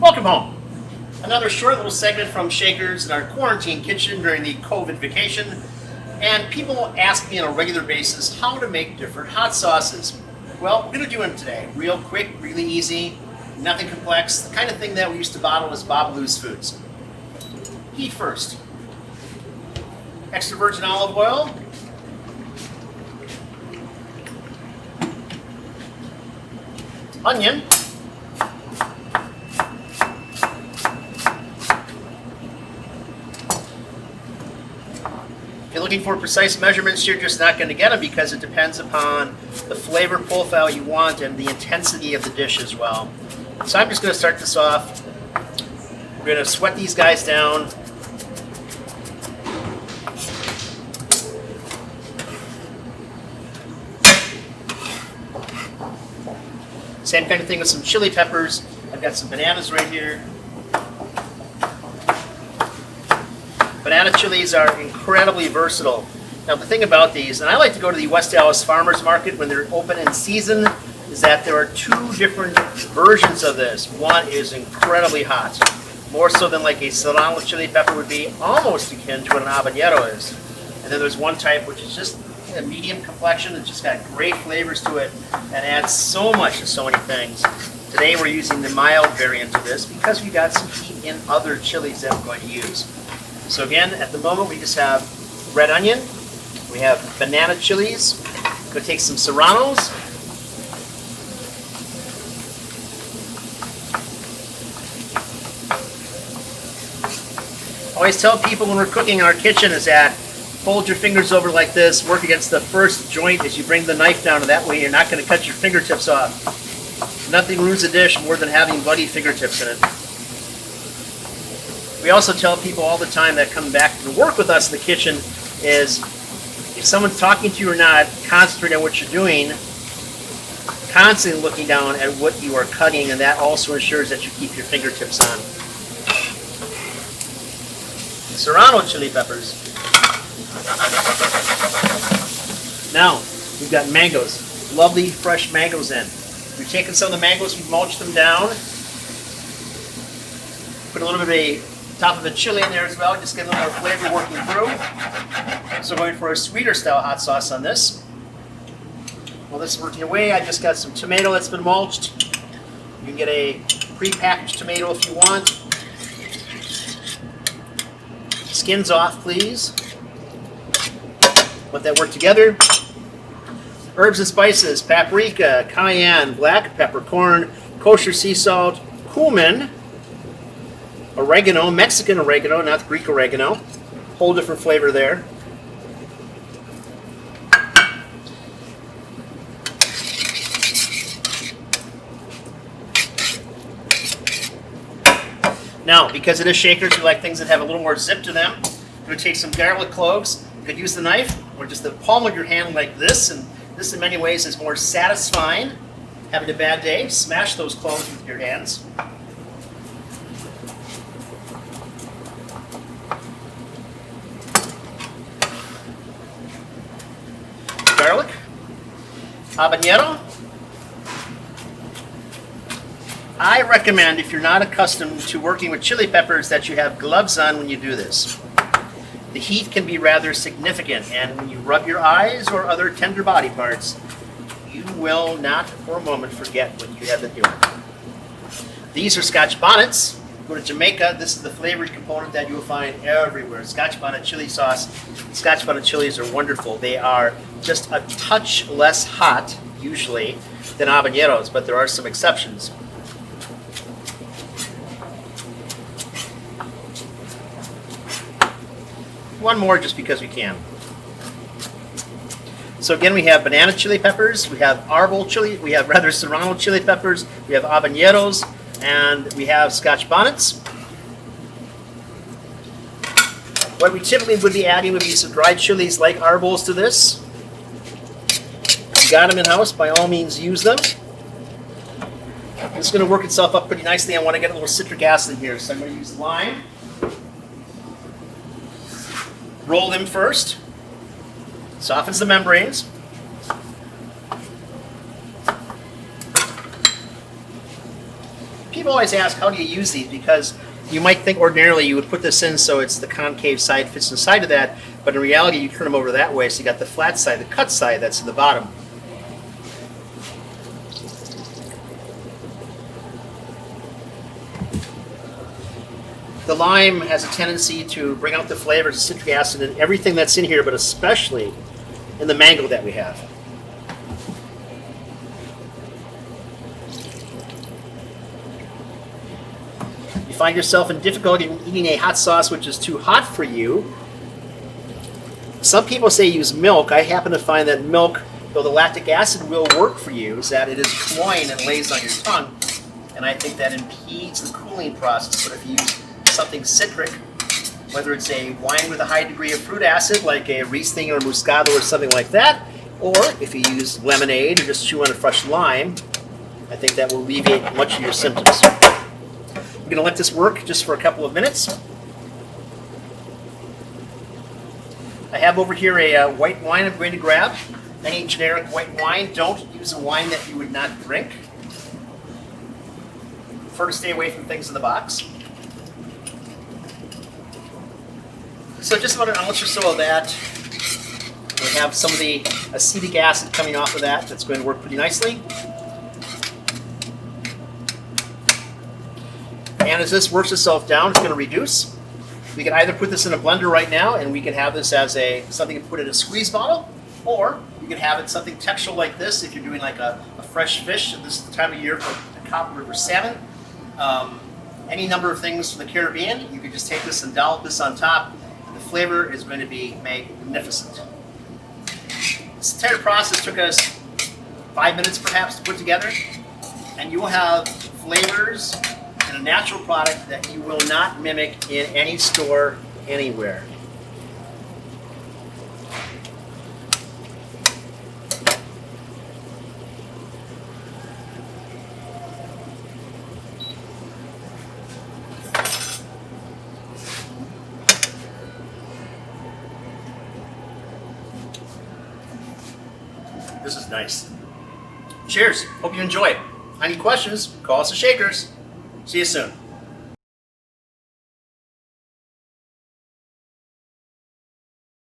Welcome home. Another short little segment from Shakers in our quarantine kitchen during the COVID vacation. And people ask me on a regular basis how to make different hot sauces. Well, we're going to do them today. Real quick, really easy, nothing complex. The kind of thing that we used to bottle as A-Loos Foods. Heat first. Extra virgin olive oil. Onion. If you're looking for precise measurements, you're just not going to get them because it depends upon the flavor profile you want and the intensity of the dish as well. So I'm just going to start this off. We're going to sweat these guys down. Same kind of thing with some chili peppers. I've got some bananas right here. Banana chilies are incredibly versatile. Now the thing about these, and I like to go to the West Dallas Farmers Market when they're open in season, is that there are two different versions of this. One is incredibly hot, more so than like a serrano chili pepper would be, almost akin to what an habanero is. And then there's one type which is just a medium complexion. It's just got great flavors to it and adds so much to so many things. Today we're using the mild variant of this because we got some heat in other chilies that we're going to use. So again, at the moment we just have red onion, we have banana chilies, I'm going to take some serranos, I always tell people when we're cooking in our kitchen is that fold your fingers over like this, work against the first joint as you bring the knife down, and that way you're not going to cut your fingertips off. Nothing ruins a dish more than having bloody fingertips in it. We also tell people all the time that come back to work with us in the kitchen is if someone's talking to you or not, concentrate on what you're doing, constantly looking down at what you are cutting, and that also ensures that you keep your fingertips on. Serrano chili peppers. Now, we've got mangoes. Lovely fresh mangoes in. We've taken some of the mangoes, we've mulched them down. Put a little bit of a top of the chili in there as well, just get a little more flavor working through. So going for a sweeter style hot sauce on this. While this is working away, I just got some tomato that's been mulched. You can get a pre-packaged tomato if you want. Skins off, please. Let that work together. Herbs and spices, paprika, cayenne, black peppercorn, kosher sea salt, cumin, oregano, Mexican oregano, not Greek oregano. Whole different flavor there. Now, because it is Shakers, we like things that have a little more zip to them. I'm going to take some garlic cloves. You could use the knife or just the palm of your hand like this, and this in many ways is more satisfying. Having a bad day, smash those cloves with your hands. Garlic, habanero. I recommend, if you're not accustomed to working with chili peppers, that you have gloves on when you do this. The heat can be rather significant, and when you rub your eyes or other tender body parts, you will not for a moment forget what you have been doing. These are Scotch bonnets. Go to Jamaica, this is the flavored component that you will find everywhere. Scotch bonnet chili sauce. Scotch bonnet chilies are wonderful. They are just a touch less hot, usually, than habaneros, but there are some exceptions. One more just because we can. So again, we have banana chili peppers, we have arbol chili, we have rather serrano chili peppers, we have habaneros, and we have Scotch bonnets. What we typically would be adding would be some dried chilies like arbols to this. If you got them in-house, by all means use them. It's going to work itself up pretty nicely. I want to get a little citric acid in here, so I'm going to use lime. Roll them first. Softens the membranes. people always ask, how do you use these? Because you might think ordinarily you would put this in so it's the concave side fits inside of that, but in reality you turn them over that way so you got the flat side, the cut side that's in the bottom. The lime has a tendency to bring out the flavors of citric acid in everything that's in here, but especially in the mango that we have. You find yourself in difficulty in eating a hot sauce which is too hot for you. Some people say use milk. I happen to find that milk, though the lactic acid will work for you, is that it is cloying and lays on your tongue. And I think that impedes the cooling process. But if you use something citric, whether it's a wine with a high degree of fruit acid like a Riesling or Moscato or something like that, or if you use lemonade or just chew on a fresh lime, I think that will alleviate much of your symptoms. I'm going to let this work just for a couple of minutes. I have over here a white wine I'm going to grab. Any generic white wine. Don't use a wine that you would not drink. Prefer to stay away from things in the box. So just about an ounce or so of that. We have some of the acetic acid coming off of that. That's going to work pretty nicely. And as this works itself down, it's going to reduce. We can either put this in a blender right now, and we can have this as something to put in a squeeze bottle, or you can have it something textural like this if you're doing like a fresh fish. This is the time of year for the Copper River salmon. Any number of things from the Caribbean, you can just take this and dollop this on top. The flavor is going to be magnificent. This entire process took us 5 minutes perhaps to put together, and you will have flavors and a natural product that you will not mimic in any store anywhere. This is nice. Cheers. Hope you enjoy it. Any questions, call us the Shakers. See you soon.